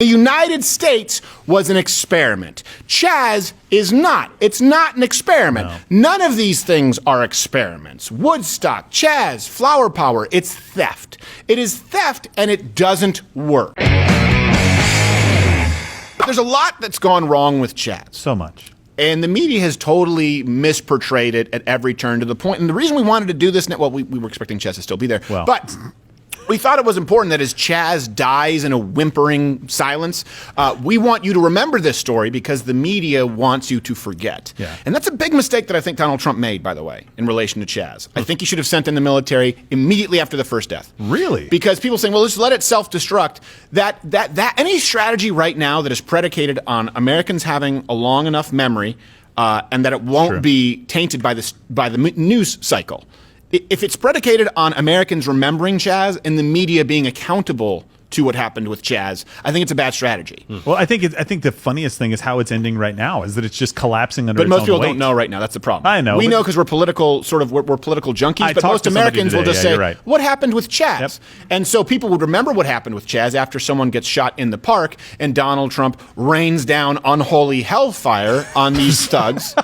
The United States was an experiment. Chaz is not. It's not an experiment. No. None of these things are experiments. Woodstock, Chaz, flower power, it's theft. It is theft and it doesn't work. But there's a lot that's gone wrong with Chaz. So much. And the media has totally misportrayed it at every turn to the point. And the reason we wanted to do this, well, we were expecting Chaz to still be there. Well. But we thought it was important that as Chaz dies in a whimpering silence, we want you to remember this story because the media wants you to forget. Yeah. And that's a big mistake that I think Donald Trump made, by the way, in relation to Chaz. I think he should have sent in the military immediately after the first death. Really? Because people saying, well, let's let it self-destruct. That any strategy right now that is predicated on Americans having a long enough memory and that it won't be tainted by the news cycle. If it's predicated on Americans remembering Chaz and the media being accountable to what happened with Chaz, I think it's a bad strategy. Well, I think the funniest thing is how it's ending right now is that it's just collapsing under its own weight. But most people don't know right now. That's the problem. I know. We know because we're political, we're political junkies. But most Americans will just say, "What happened with Chaz?" Yep. And so people would remember what happened with Chaz after someone gets shot in the park and Donald Trump rains down unholy hellfire on these thugs.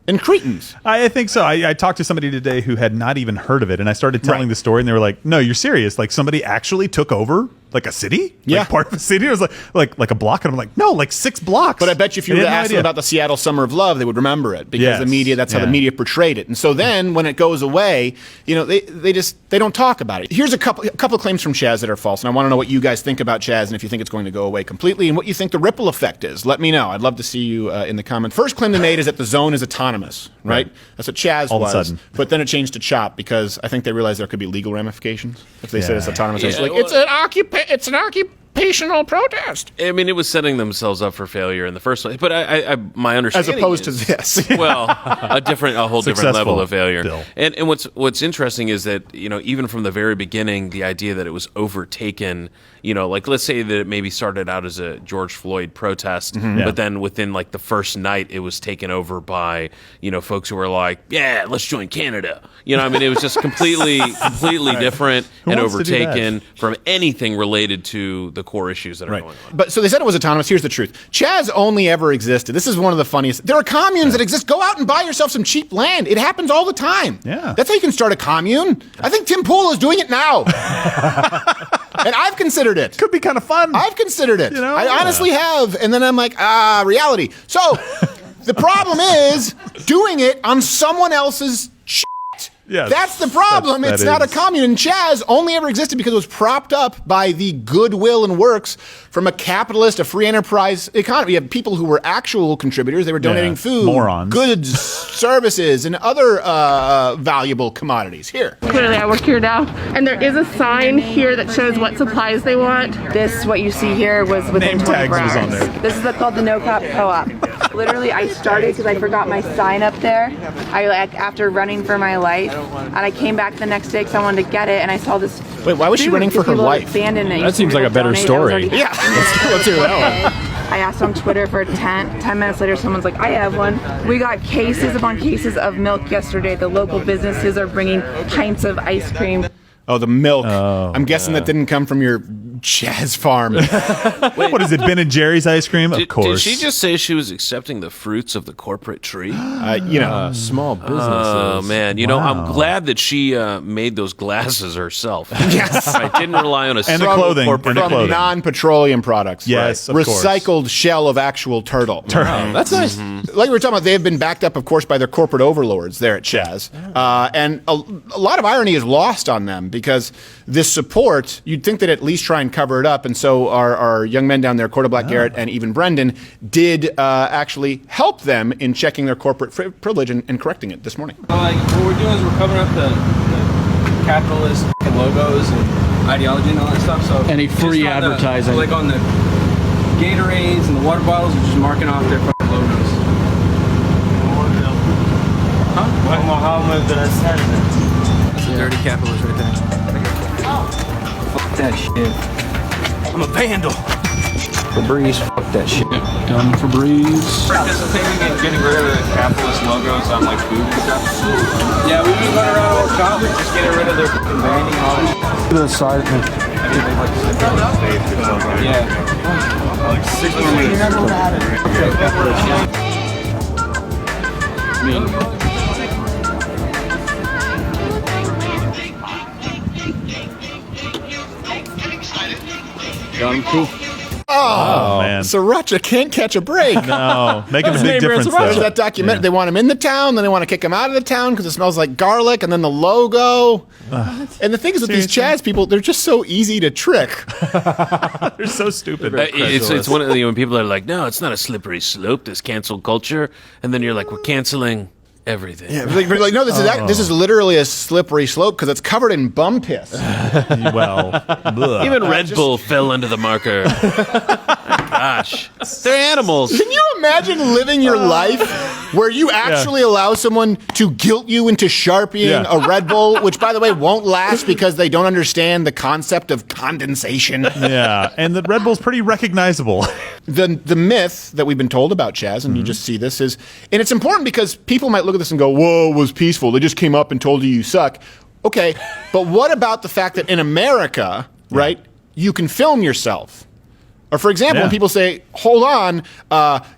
And cretins. I think so. I talked to somebody today who had not even heard of it, and I started telling the story, and they were like, "No, you're serious? Like somebody actually took over like a city? Like part of a city?" It was like a block, and I'm like, "No, like 6 blocks." But I bet you if you were to ask them about the Seattle Summer of Love, they would remember it because the media. That's how the media portrayed it. And so then when it goes away, they don't talk about it. Here's a couple of claims from Chaz that are false, and I want to know what you guys think about Chaz and if you think it's going to go away completely and what you think the ripple effect is. Let me know. I'd love to see you in the comments. First claim they made is that the zone is autonomous. Right? That's what Chaz All was. of a sudden. But then it changed to CHOP because I think they realized there could be legal ramifications if they said it's autonomous. It's like it's an occupational protest. I mean, it was setting themselves up for failure in the first place. But my understanding, as opposed to this, well, a whole different level of failure. Bill. And what's interesting is that even from the very beginning, the idea that it was overtaken. Like let's say that it maybe started out as a George Floyd protest, but then within like the first night, it was taken over by folks who were like, yeah, let's join Canada. I mean, it was just completely different and overtaken from anything related to the core issues that are going on. But so they said it was autonomous. Here's the truth. Chaz only ever existed. This is one of the funniest. There are communes that exist. Go out and buy yourself some cheap land. It happens all the time. Yeah. That's how you can start a commune. I think Tim Pool is doing it now. And I've considered it. Could be kind of fun. I've considered it. I honestly have. And then I'm like, reality. So the problem is doing it on someone else's shit. Yes, that's the problem. It's not a commune. And Chaz only ever existed because it was propped up by the goodwill and works from a capitalist, a free enterprise economy. You have people who were actual contributors. They were donating food, goods, services, and other valuable commodities. Here. Clearly, I work here now. And there is a sign here that shows what supplies they want. This, what you see here, was within 24 hours. On there. This is called the No Cop Co-op. Literally, I started because I forgot my sign up there. After running for my life. And I came back the next day because I wanted to get it, and I saw this. Wait, why was she running for her life? That seems like a better story. Yeah, let's hear that one. I asked on Twitter for a tent. 10 minutes later, someone's like, I have one. We got cases upon cases of milk yesterday. The local businesses are bringing pints of ice cream. Oh, the milk. I'm guessing that didn't come from your Chaz farm. Wait, what is it, Ben and Jerry's ice cream? Of course. Did she just say she was accepting the fruits of the corporate tree? Small businesses. Oh, man. I'm glad that she made those glasses herself. Yes. I didn't rely on a and the clothing. From non-petroleum products. Yes, right. Recycled shell of actual turtle. That's nice. Like we were talking about, they have been backed up, of course, by their corporate overlords there at Chaz. And a lot of irony is lost on them because this support, you'd think that at least try and cover it up. And so our young men down there, Corda Black Garrett and even Brendan, did actually help them in checking their corporate privilege and correcting it this morning. What we're doing is we're covering up the capitalist logos and ideology and all that stuff. So any free advertising. Like on the Gatorades and the water bottles, we're just marking off their fucking logos. That's a dirty capitalist right there. Fuck that shit. I'm a vandal. Febreze, fuck that shit. Done Febreze. Participating in getting rid of the capitalist logos on like food and stuff. Yeah, we just run around all shop and just getting rid of their fucking branding and all that shit. To the side. Yeah. Like 6 more minutes. Got him, cool. Oh, man. Sriracha can't catch a break. No, making a His big neighbor difference is There's though. that documentary. Yeah. They want him in the town, then they want to kick him out of the town because it smells like garlic, and then the logo. And the thing is with these Chaz people, they're just so easy to trick. They're so stupid. It's one of the when people are like, no, it's not a slippery slope, this cancel culture, and then you're like, we're canceling everything. Yeah, but like, no, this is literally a slippery slope because it's covered in bum piss. Well, bleh. Even Red Bull fell under the marker. Gosh, they're animals. Can you imagine living your life where you actually allow someone to guilt you into sharpieing a Red Bull, which, by the way, won't last because they don't understand the concept of condensation? Yeah, and the Red Bull's pretty recognizable. The myth that we've been told about Chaz, and you just see this, is, and it's important because people might look at this and go, whoa, it was peaceful. They just came up and told you suck. Okay, but what about the fact that in America, right, you can film yourself? Or, for example, when people say, hold on,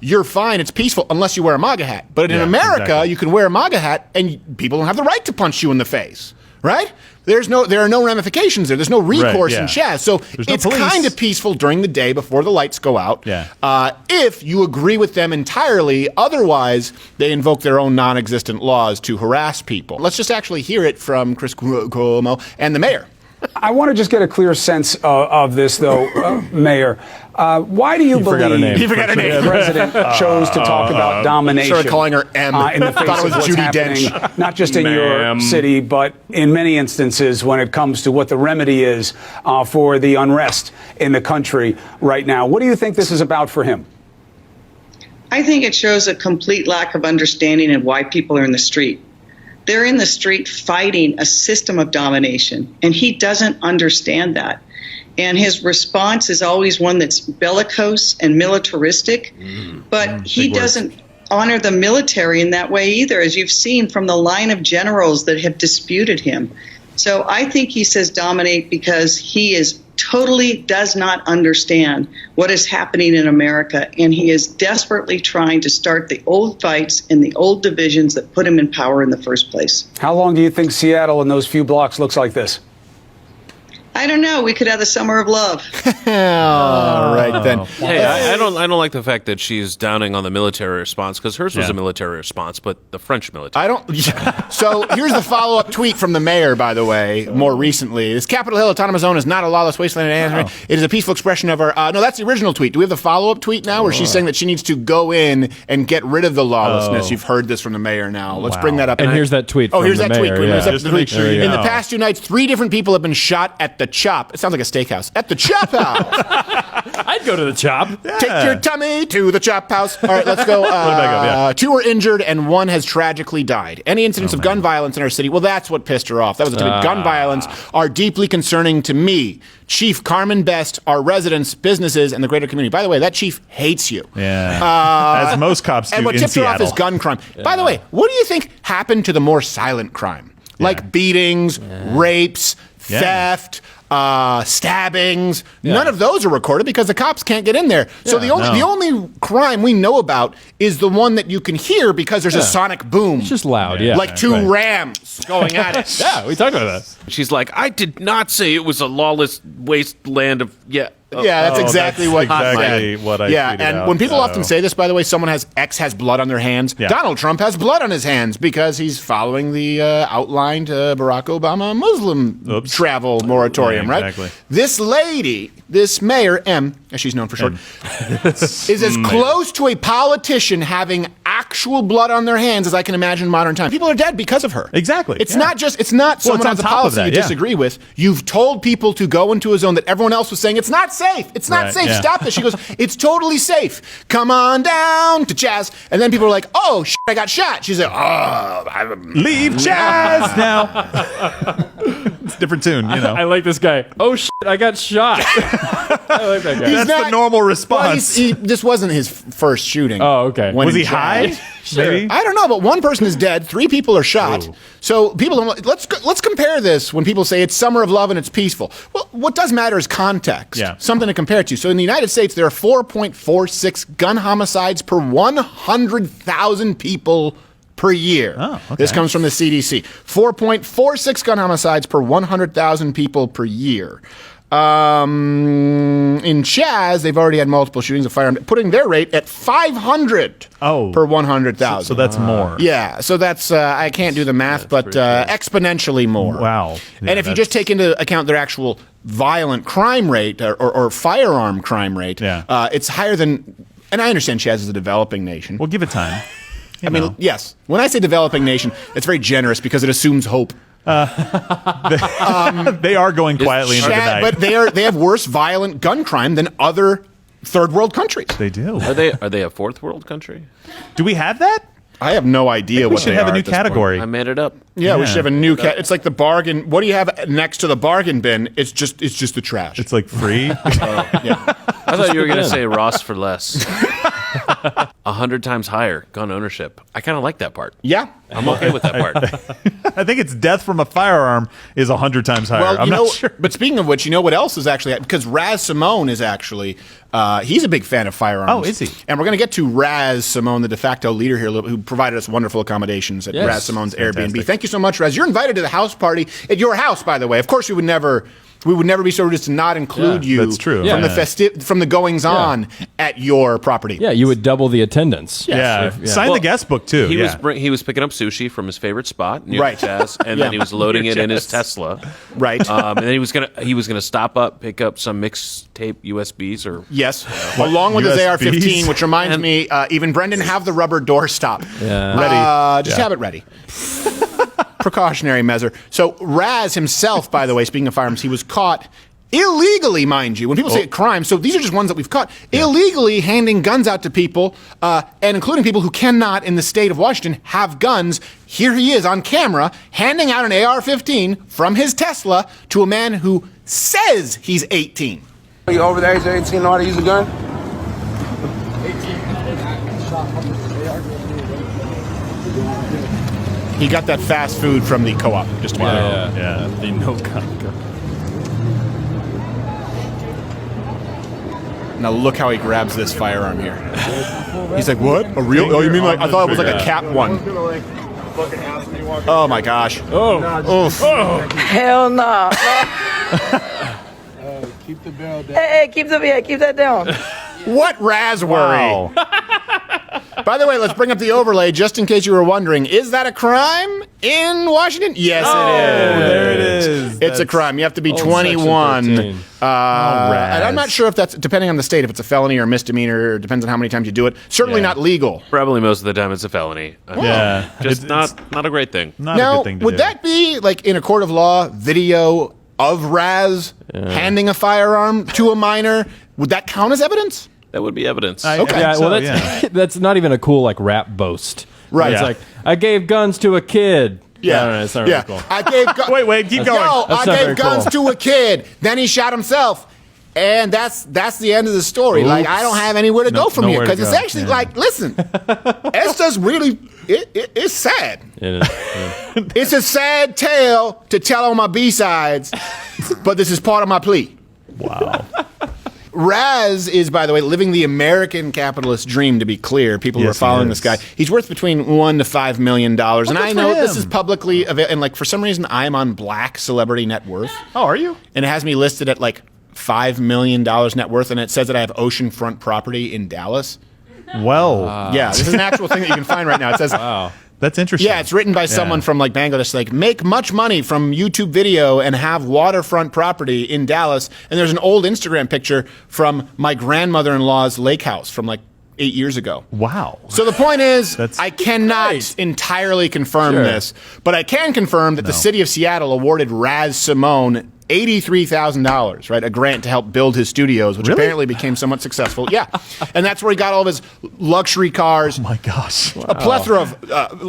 you're fine, it's peaceful, unless you wear a MAGA hat. But in America, you can wear a MAGA hat, and people don't have the right to punch you in the face, right? There are no ramifications there. There's no recourse in Chaz. So it's kind of peaceful during the day before the lights go out. Yeah. If you agree with them entirely, otherwise they invoke their own non-existent laws to harass people. Let's just actually hear it from Chris Cuomo and the mayor. I want to just get a clear sense of this, though, Mayor. Why do you believe forgot her name. He forgot her name. the president chose to talk about domination? Started calling her M. In the face Thought it was of what's Judi happening, Dench. not just in your Ma'am. city, but in many instances when it comes to what the remedy is for the unrest in the country right now. What do you think this is about for him? I think it shows a complete lack of understanding of why people are in the street. They're in the street fighting a system of domination, and he doesn't understand that. And his response is always one that's bellicose and militaristic, but he doesn't honor the military in that way either, as you've seen from the line of generals that have disputed him. So I think he says dominate because he is totally does not understand what is happening in America, and he is desperately trying to start the old fights and the old divisions that put him in power in the first place. How long do you think Seattle in those few blocks looks like this? I don't know. We could have the summer of love. All right, then. Hey, I don't like the fact that she's downing on the military response because hers was a military response, but the French military. I don't. So here's the follow-up tweet from the mayor, by the way, more recently. This Capitol Hill Autonomous Zone is not a lawless wasteland. It is a peaceful expression of our. No, that's the original tweet. Do we have the follow-up tweet now where she's saying that she needs to go in and get rid of the lawlessness? You've heard this from the mayor now. Let's bring that up. And here's that tweet. Oh, from here's the that tweet. mayor, yeah. Just to make sure you In the know. past 2 nights, 3 different people have been shot at the Chop. It sounds like a steakhouse. At the Chop House. I'd go to the Chop. Take your tummy to the Chop House. All right, let's go. back up, 2 were injured and 1 has tragically died. Any incidents of gun violence in our city? Well, that's what pissed her off. That was gun violence are deeply concerning to me. Chief Carmen Best, our residents, businesses, and the greater community. By the way, that chief hates you. Yeah. As most cops do And what in tipped her off Seattle. is gun crime. By the way, what do you think happened to the more silent crime? Like beatings, rapes, theft, stabbings. None of those are recorded because the cops can't get in there. So the only crime we know about is the one that you can hear because there's a sonic boom. It's just loud, yeah. Like 2 rams going at it. Yeah, we talked about that. She's like, I did not say it was a lawless wasteland of Yeah, that's exactly what exactly what I tweeted and out, when people so. often say this, by the way, someone has blood on their hands. Yeah. Donald Trump has blood on his hands because he's following the outlined Barack Obama Muslim travel moratorium, Yeah, right? exactly. This lady, this mayor, M, as she's known for short, is as close to a politician having actual blood on their hands as I can imagine in modern times. People are dead because of her. Exactly. It's not someone on has a top of policy that, you disagree with. You've told people to go into a zone that everyone else was saying it's not safe. It's not Right, safe. yeah. Stop this. She goes, it's totally safe. Come on down to Chaz. And then people are like, oh, shit, I got shot. She's like, oh, Leave Chaz now. It's a different tune, you know. I like this guy. Oh shit! I got shot. I like that guy. That's the normal response. Well, this wasn't his first shooting. Oh, okay. Was he high? Maybe. I don't know, but one person is dead, 3 people are shot. Ooh. So people don't. Let's compare this when people say it's summer of love and it's peaceful. Well, what does matter is context. Yeah. Something to compare it to. So in the United States, there are 4.46 gun homicides per 100,000 people per year. Oh, okay. This comes from the CDC. 4.46 gun homicides per 100,000 people per year. In Chaz, they've already had multiple shootings of firearms, putting their rate at 500 per 100,000. So that's more. Yeah, so that's, I can't do the math, but exponentially more. Wow. Yeah, and if you just take into account their actual violent crime rate or firearm crime rate, it's higher than, and I understand Chaz is a developing nation. Well, give it time. I mean, yes. When I say developing nation, it's very generous because it assumes hope. They are going quietly into the night. But they have worse violent gun crime than other third world countries. They do. Are they a fourth world country? Do we have that? I have no idea what we should they have are a new at this category. I made it up. Yeah, we should have a new It's like the bargain. What do you have next to the bargain bin? It's just the trash. It's like free. Yeah. I thought you were going to say Ross for less. 100 times higher gun ownership. I kind of like that part. Yeah. I'm okay with that part. I think it's death from a firearm is 100 times higher. Well, I'm not sure. But speaking of which, you know what else is actually, because Raz Simone is actually, he's a big fan of firearms. Oh, is he? And we're going to get to Raz Simone, the de facto leader here, who provided us wonderful accommodations at Raz Simone's Airbnb. Thank you so much, Raz. You're invited to the house party at your house, by the way. Of course, we would never be so rude as to not include you. That's true. From from the goings on at your property. Yeah, you would double the attendance. Yeah. Sign the guest book too. He was picking up sushi from his favorite spot near Right. Chaz, and then he was loading it in his Tesla. Right. And then he was gonna stop up, pick up some mixtape USBs or Yes, along with his USBs? AR-15, which reminds me, even Brendan, have the rubber doorstop Ready. Just have it ready. Precautionary measure. So Raz himself, by the way, speaking of firearms, he was caught illegally, mind you. When people say crime, so these are just ones that we've caught, illegally handing guns out to people, and including people who cannot, in the state of Washington, have guns. Here he is on camera, handing out an AR-15 from his Tesla to a man who says he's 18. Are you over the age of 18 know how to use a gun? He got that fast food from the co-op, just to be clear. Yeah. The no gun. Now look how he grabs this firearm here. He's like, what? A real? Oh, you mean like, I thought it was like a cap one. Oh my gosh. Oh. Oof. Hell no. Keep the barrel down. Hey, keep that down. What raspberry? By the way, let's bring up the overlay just in case you were wondering. Is that a crime in Washington? Yes, it is. There it is. It's a crime. You have to be Old 21. Section 13. And I'm not sure if that's, depending on the state, if it's a felony or misdemeanor. It depends on how many times you do it. Certainly not legal. probably most of the time it's a felony. Yeah. Just It's not a great thing. not Now, a good thing to would do. that be like in a court of law video of Raz handing a firearm to a minor? Would that count as evidence? That would be evidence. Okay. Yeah, So, well, that's not even a cool like rap boast. Right. It's Yeah. like I gave guns to a kid. I don't know, it's not really cool. I gave Wait, keep going. Yo, That's I not gave very guns cool. to a kid. Then he shot himself. And that's the end of the story. Like, I don't have anywhere to go from here. nowhere to Because it's go. actually like, listen, Esther's really, it's sad. Yeah. It's a sad tale to tell on my B-sides, but this is part of my plea. Wow. Raz is, by the way, living the American capitalist dream, to be clear. People who are Yes, he following this is. guy. He's worth between $1 to $5 million. And I good know for this him. is publicly available. And, like, for some reason, I'm on Black Celebrity Net Worth. Oh, are you? And it has me listed at, like, $5 million net worth. And it says that I have oceanfront property in Dallas. Well, Yeah, this is an actual thing that you can find right now. It says... that's interesting. Yeah, it's written by someone from like Bangladesh, like make much money from YouTube video and have waterfront property in Dallas. And there's an old Instagram picture from my grandmother-in-law's lake house from like 8 years ago. Wow. So the point is, That's I cannot entirely confirm this, but I can confirm that the city of Seattle awarded Raz Simone $83,000, right? A grant to help build his studios, which apparently became somewhat successful. Yeah. And that's where he got all of his luxury cars. Oh my gosh. A plethora of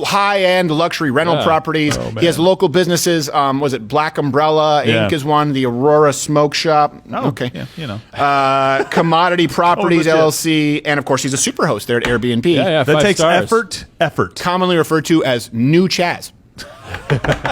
high-end luxury rental properties. He has local businesses. Was it Black Umbrella Inc. is one, the Aurora Smoke Shop. Okay. Yeah, you know. Commodity Properties LLC, and of course he's a super host there at Airbnb. Yeah, that takes 5 stars. effort. Commonly referred to as New Chaz.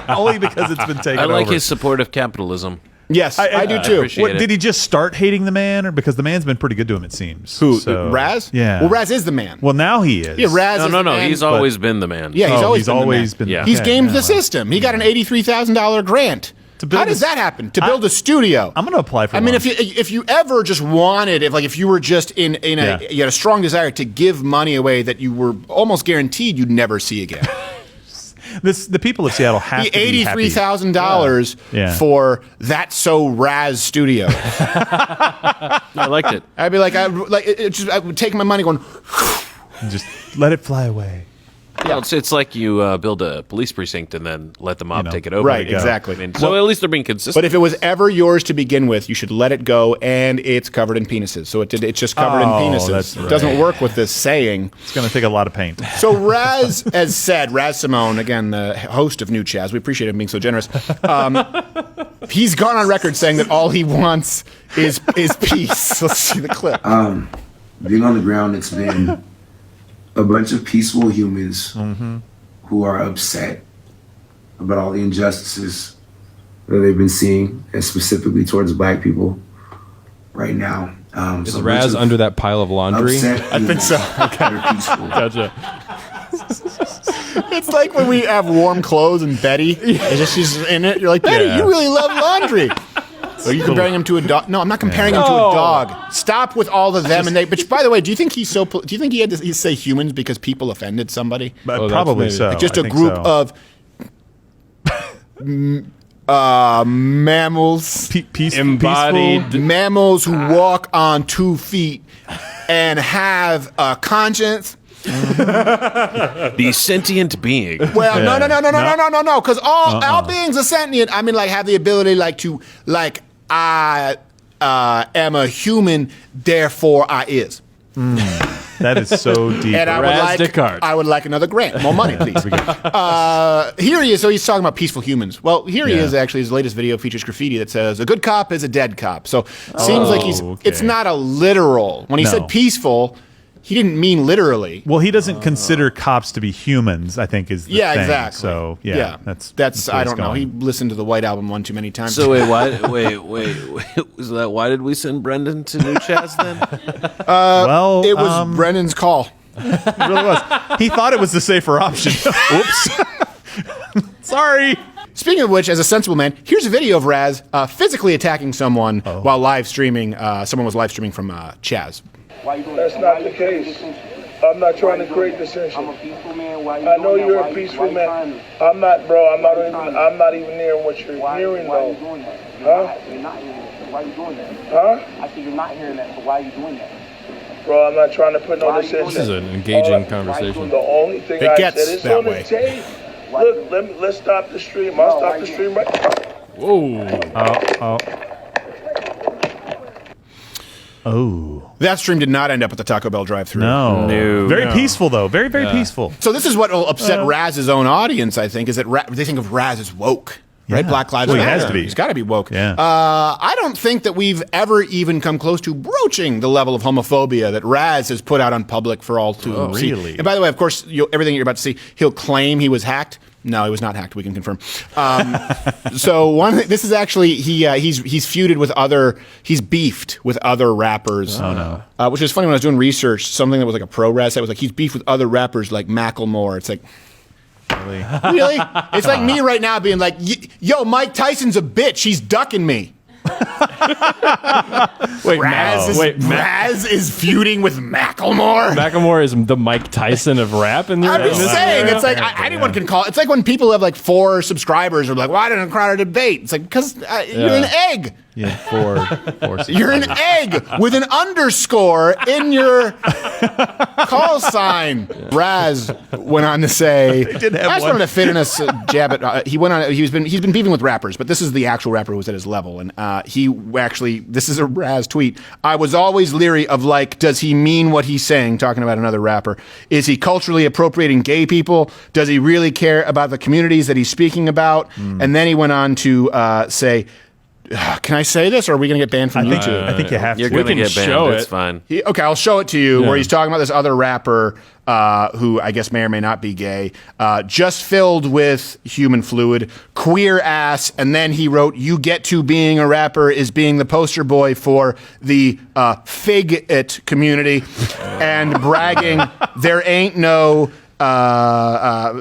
Only because it's been taken I like over. his support of capitalism. Yes, I do too. appreciate it. Did he just start hating the man, or because the man's been pretty good to him? It seems. Who? So, Raz? Yeah. Well, Raz is the man. Well, now he is. Yeah, Raz. is No. the man, He's always been the man. Yeah, he's always been. the man. Yeah. He's Okay, gamed yeah, the well. system. He got an $83,000 grant. build How does that happen? To build a studio? I'm going to apply for. I mean, one. if you ever just wanted, if you were just in you had a strong desire to give money away that you were almost guaranteed you'd never see again. the people of Seattle have The to be happy. $83,000 for That's So Raz Studio. I liked it. I'd be like, I would take my money going. And just let it fly away. Yeah, it's like you build a police precinct and then let the mob take it over. Right, exactly. I mean, so at least they're being consistent. But if it was ever yours to begin with, you should let it go, and it's covered in penises. So it's just covered in penises. That's It doesn't right. work with this saying. It's going to take a lot of paint. So Raz has said, Raz Simone, again, the host of New Chaz, we appreciate him being so generous. He's gone on record saying that all he wants is peace. Let's see the clip. Being on the ground, it's been a bunch of peaceful humans who are upset about all the injustices that they've been seeing, and specifically towards black people right now. Is Raz under that pile of laundry? I think so. Gotcha. It's like when we have warm clothes and Betty, she's in it. You're like, Betty, you really love laundry. Are you comparing him to a dog? No, I'm not comparing him to a dog. Stop with all of them and they. But by the way, do you think he's so? Do you think he had to say humans because people offended somebody? Probably so. Like just I a think group so. of mammals, Embodied mammals who walk on 2 feet and have a conscience. The sentient being. Well, no, because all beings are sentient. I mean, like, have the ability, I am a human, therefore I is. That is so deep. And I would like another grant, more money, please. Here he is. So he's talking about peaceful humans. Well, here he is. Actually, his latest video features graffiti that says, "A good cop is a dead cop." So seems like it's not a literal. When he said peaceful, he didn't mean literally. Well, he doesn't consider cops to be humans, I think, is the thing. Exactly. So, that's I where don't he's know. He going. listened to the White Album one too many times. So wait, was that why did we send Brendan to New Chaz then? Well, it was Brennan's call. It really was. He thought it was the safer option. Oops. Sorry. Speaking of which, as a sensible man, here's a video of Raz physically attacking someone while live streaming. Someone was live streaming from Chaz. That's not the case. I'm not trying to create dissension. I'm a peaceful man. I know you're a peaceful man. I'm not, bro. I'm not even near what you're hearing, though. Huh? You're not hearing that. Why are you doing that? Huh? I said you're not hearing that. So why are you doing that? Bro, I'm not trying to put no dissension. This is an engaging conversation. The only thing I said is on the tape. Look, let's stop the stream. I'll stop the stream right now. Whoa. Oh. That stream did not end up at the Taco Bell drive-thru. No. Very peaceful, though. Very, very peaceful. So this is what will upset Raz's own audience, I think, is that they think of Raz as woke. Right? Yeah. Black Lives Well, he Matter. has to be. He's got to be woke. Yeah. I don't think that we've ever even come close to broaching the level of homophobia that Raz has put out on public for all to see. Really? And by the way, of course, everything you're about to see, he'll claim he was hacked. No, he was not hacked. We can confirm. So one, this is actually he's feuded with he's beefed with other rappers. Oh no! Which is funny when I was doing research. Something that was like a pro Raz was like he's beefed with other rappers like Macklemore. It's like. Really? It's like me right now being like, yo, Mike Tyson's a bitch. He's ducking me. Raz is feuding with Macklemore. Macklemore is the Mike Tyson of rap. I'm just saying, it's like anyone can call it. It's like when people have like 4 subscribers or like, why didn't Crowder debate? It's like, because you're an egg. Yeah, four. You're an egg with an underscore in your call sign. Raz went on to say, I just wanted to fit in a jab at. He went on. He's been beefing with rappers, but this is the actual rapper who was at his level, and he actually. This is a Raz tweet. I was always leery of does he mean what he's saying? Talking about another rapper. Is he culturally appropriating gay people? Does he really care about the communities that he's speaking about? And then he went on to say. Can I say this, or are we going to get banned from YouTube? I think you have to. You're going to get banned. It's fine. Okay, I'll show it to you, where he's talking about this other rapper who I guess may or may not be gay, just filled with human fluid, queer ass, and then he wrote, you get to being a rapper is being the poster boy for the fig-it community, and bragging, there ain't no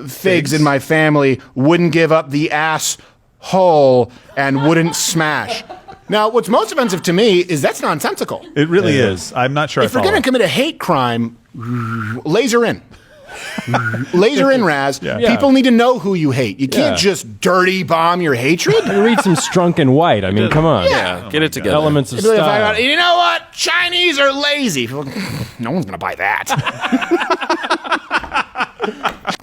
figs in my family, wouldn't give up the ass hole and wouldn't smash. Now, what's most offensive to me is that's nonsensical. It really is. I'm not sure. If you're going to commit a hate crime, laser in. Laser in, Raz. Yeah. People need to know who you hate. You can't just dirty bomb your hatred. You read some Strunk White. I mean, come on. Yeah, get it together. Elements of style. You know what? Chinese are lazy. No one's going to buy that.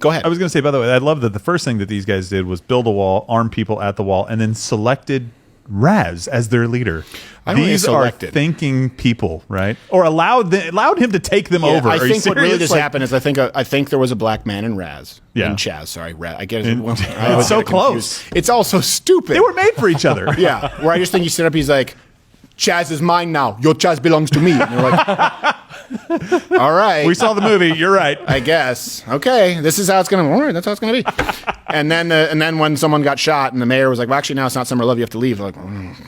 Go ahead. I was going to say, by the way, I love that the first thing that these guys did was build a wall, arm people at the wall, and then selected Raz as their leader. These are thinking people, right? Or allowed him to take them over. I think what really just happened is I think there was a black man in Raz. Yeah. In Chaz, sorry. Raz. I get it. It's so close. It's all so stupid. They were made for each other. Yeah. Where I just think you sit up, he's like, Chaz is mine now. Your Chaz belongs to me. And you're like, all right. We saw the movie. You're right. I guess. Okay. This is how it's going to. All right. That's how it's going to be. And then when someone got shot and the mayor was like, well, actually, now it's not Summer Love. You have to leave. They're like,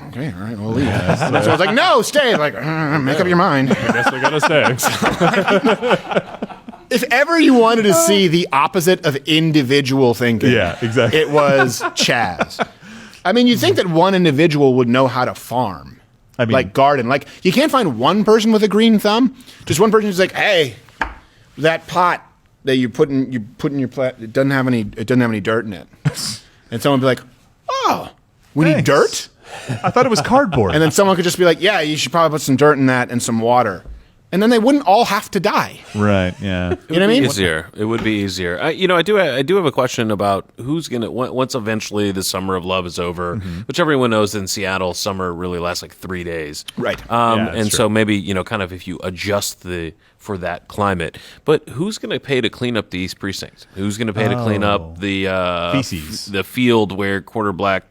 okay, all right, we'll leave. And so I was like, no, stay. Like, make up your mind. I guess we got to stay. If ever you wanted to see the opposite of individual thinking, yeah, exactly, it was Chaz. I mean, you'd think that one individual would know how to farm. I mean, like garden. Like, you can't find one person with a green thumb. Just one person who's like, hey, that pot that you put in your plant, it doesn't have any dirt in it. And someone would be like, oh, we need dirt? I thought it was cardboard. And then someone could just be like, yeah, you should probably put some dirt in that and some water. And then they wouldn't all have to die. Right, yeah. You know what I mean? It would be easier. I do have a question about who's going to, once eventually the summer of love is over, which everyone knows in Seattle, summer really lasts like 3 days. Right. And so maybe, kind of if you adjust for that climate. But who's going to pay to clean up the East Precinct? Who's going to pay to clean up the feces, the field where Quarter Black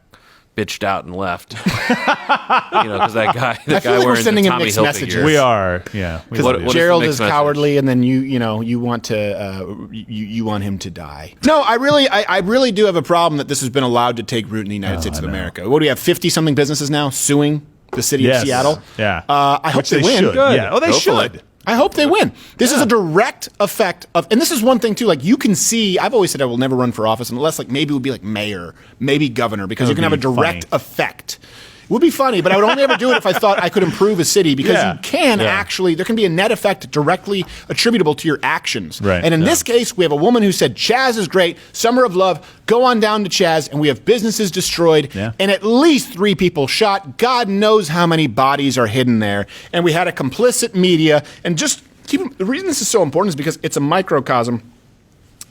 bitched out and left? Because that guy wearing the Tommy Hilfiger. We are, yeah. Because Gerald is cowardly, and then you want to you want him to die. No, I really do have a problem that this has been allowed to take root in the United States of America. What do we have? 50-something businesses now suing the city of Seattle. Yeah, I hope they win. Yeah. Oh, they should. I hope they win. This is a direct effect of, and this is one thing too, like you can see, I've always said I will never run for office unless like maybe it would be like mayor, maybe governor, because you can have a direct effect. It would be funny, but I would only ever do it if I thought I could improve a city, because you can actually, there can be a net effect directly attributable to your actions. Right. And in this case, we have a woman who said, Chaz is great, Summer of Love, go on down to Chaz, and we have businesses destroyed, and at least 3 people shot. God knows how many bodies are hidden there. And we had a complicit media, and just the reason this is so important is because it's a microcosm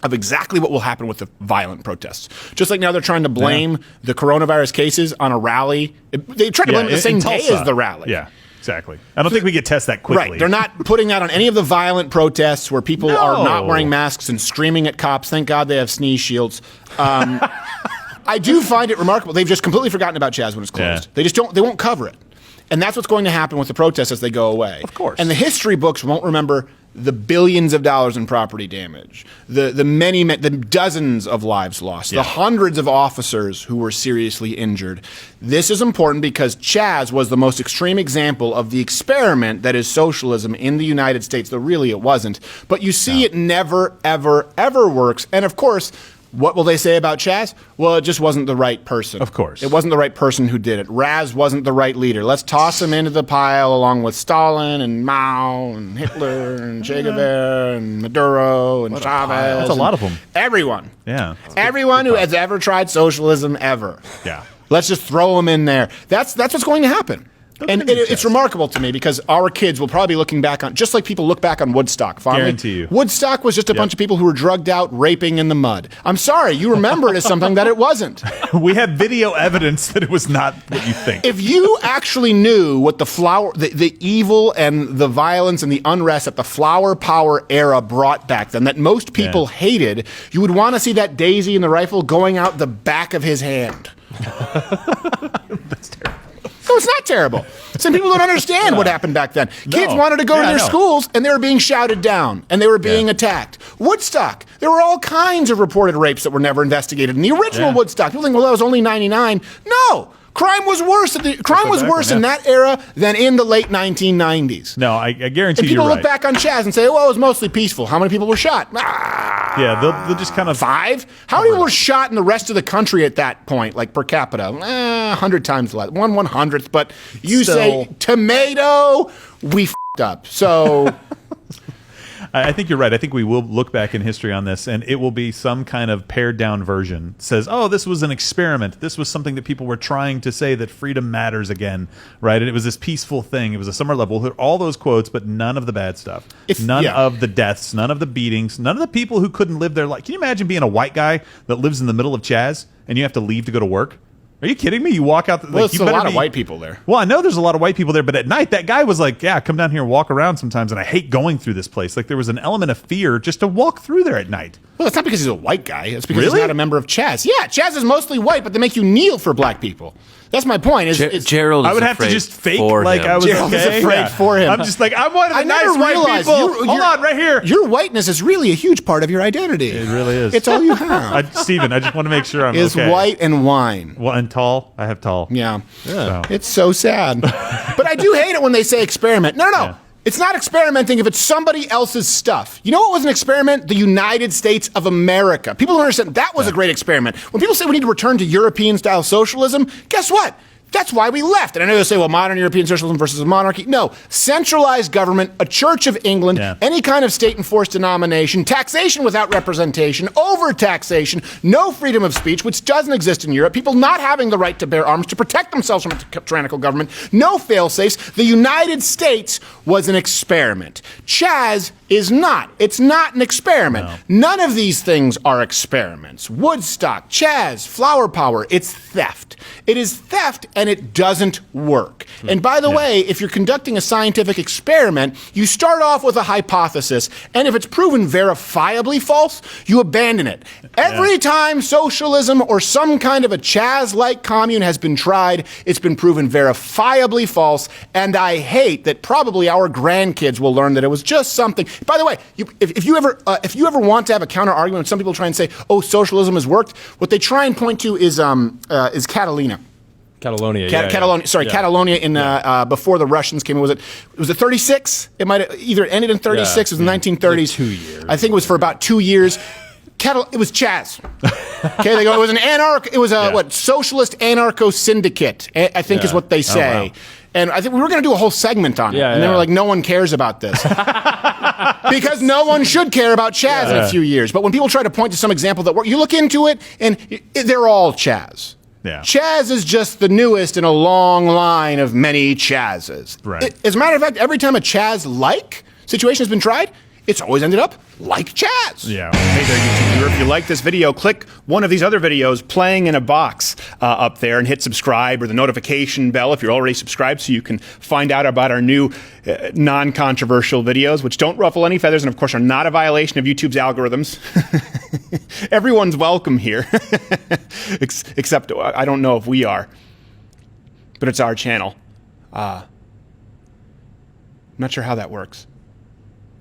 of exactly what will happen with the violent protests. Just like now they're trying to blame the coronavirus cases on a rally. They try to blame it the same day as the rally. Yeah, exactly. I don't think we get test that quickly. Right. They're not putting that on any of the violent protests where people are not wearing masks and screaming at cops. Thank God they have sneeze shields. I do find it remarkable. They've just completely forgotten about Chaz when it's closed. They won't cover it. And that's what's going to happen with the protests as they go away. Of course. And the history books won't remember the billions of dollars in property damage, the dozens of lives lost, the hundreds of officers who were seriously injured. This is important because Chaz was the most extreme example of the experiment that is socialism in the United States, though really it wasn't. But you see it never, ever, ever works. And of course, what will they say about Chaz? Well, it just wasn't the right person. Of course. It wasn't the right person who did it. Raz wasn't the right leader. Let's toss him into the pile along with Stalin and Mao and Hitler and Che Guevara and Maduro and Chavez. That's a lot of them. Everyone. Yeah. Everyone who has ever tried socialism ever. Yeah. Let's just throw them in there. That's what's going to happen. And it's remarkable to me because our kids will probably be looking back on, just like people look back on Woodstock. Finally, guarantee you. Woodstock was just a bunch of people who were drugged out, raping in the mud. I'm sorry, you remember it as something that it wasn't. We have video evidence that it was not what you think. If you actually knew what the evil and the violence and the unrest that the flower power era brought back then, that most people hated, you would want to see that daisy and the rifle going out the back of his hand. That's terrible. No, it's not terrible. Some people don't understand what happened back then. Kids wanted to go to their schools, and they were being shouted down, and they were being attacked. Woodstock, there were all kinds of reported rapes that were never investigated. In the original Woodstock, people think, well, that was only 99. No, crime was worse. Crime was worse in that era than in the late 1990s. No, I guarantee and you're right. people look back on Chaz and say, well, it was mostly peaceful. How many people were shot? Yeah, they'll just kind of... 5? How many people were shot in the rest of the country at that point, like per capita? 100 times less. 1/100th, but you say tomato, we f***ed up. So... I think you're right. I think we will look back in history on this, and it will be some kind of pared down version. It says, oh, this was an experiment. This was something that people were trying to say that freedom matters again, right? And it was this peaceful thing. It was a summer love. We'll hear all those quotes, but none of the bad stuff. None of the deaths, none of the beatings, none of the people who couldn't live their life. Can you imagine being a white guy that lives in the middle of Chaz and you have to leave to go to work? Are you kidding me? You walk out. Well, there's a lot of white people there. Well, I know there's a lot of white people there, but at night, that guy was like, yeah, come down here and walk around sometimes, and I hate going through this place. Like, there was an element of fear just to walk through there at night. Well, it's not because he's a white guy. It's because he's not a member of Chaz. Yeah, Chaz is mostly white, but they make you kneel for black people. That's my point. Gerald is I would have to afraid just fake for like him. I was Gerald is afraid for him. I'm just like, I'm one of the I nice never white realized people. Hold on, right here. Your whiteness is really a huge part of your identity. It really is. It's all you have. Steven, I just want to make sure I'm is okay. white and wine. Well, and tall. I have tall. Yeah. So. It's so sad. But I do hate it when they say experiment. No. Yeah. It's not experimenting if it's somebody else's stuff. You know what was an experiment? The United States of America. People don't understand. That was a great experiment. When people say we need to return to European-style socialism, guess what? That's why we left. And I know they'll say, well, modern European socialism versus a monarchy. No, centralized government, a Church of England, any kind of state-enforced denomination, taxation without representation, over-taxation, no freedom of speech, which doesn't exist in Europe, people not having the right to bear arms to protect themselves from a tyrannical government, no fail-safes. The United States was an experiment. Chaz is not. It's not an experiment. No. None of these things are experiments. Woodstock, Chaz, flower power, it's theft. It is theft, and it doesn't work. And by the way, if you're conducting a scientific experiment, you start off with a hypothesis, and if it's proven verifiably false, you abandon it. Every time socialism or some kind of a Chaz-like commune has been tried, it's been proven verifiably false, and I hate that probably our grandkids will learn that it was just something. By the way, if you ever want to have a counter argument, when some people try and say, "Oh, socialism has worked," what they try and point to is Catalonia. Catalonia. Catalonia in before the Russians came. Was it 36? It might have either ended in 36. It was in the 1930s. Like 2 years. I think it was for about 2 years. It was Chaz. Okay, they go. It was an socialist anarcho syndicate. I think is what they say. Oh, wow. And I think we were going to do a whole segment on it. And they were like, no one cares about this. Because no one should care about Chaz in a few years. But when people try to point to some example that you look into it, and they're all Chaz. Yeah. Chaz is just the newest in a long line of many Chazes. Right. As a matter of fact, every time a Chaz-like situation has been tried, it's always ended up like Chaz. Yeah. Hey there, YouTube viewer. If you like this video, click one of these other videos playing in a box up there and hit subscribe or the notification bell if you're already subscribed so you can find out about our new non-controversial videos, which don't ruffle any feathers and, of course, are not a violation of YouTube's algorithms. Everyone's welcome here. Except I don't know if we are. But it's our channel. I'm not sure how that works.